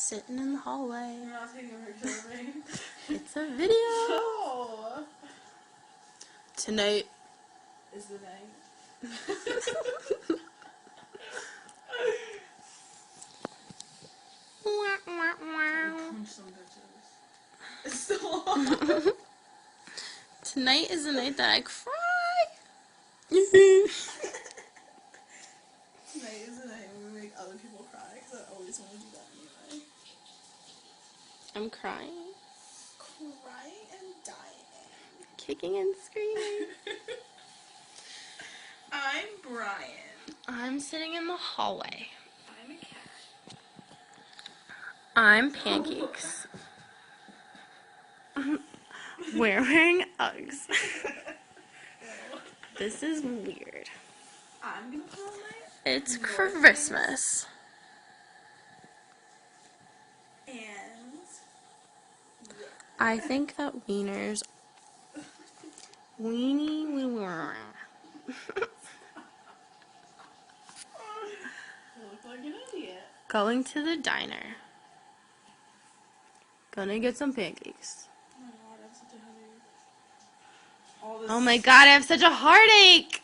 sitting in the hallway. You're not taking a picture of me. It's a video. No. Tonight Is the night. Punch some bitches. It's still on. Tonight is the night that I cry. Tonight is the night when we make other people cry, because I always want to do that anyway. I'm crying, Crying and dying. kicking and screaming. I'm Brian. I'm sitting in the hallway. I'm a cat. I'm Pancakes. We're wearing Uggs. This is weird. I'm gonna put on my It's Christmas. and I think that wieners. Weenie. you look like an idiot. Going to the diner. Gonna get some pancakes. Oh my god, I have such a headache. All this Oh my god, I have such a heartache!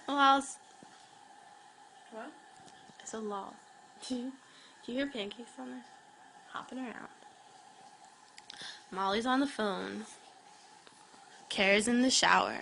Well, What? it's a law. Do you hear pancakes on there? Hopping around. Molly's on the phone. Kara's in the shower.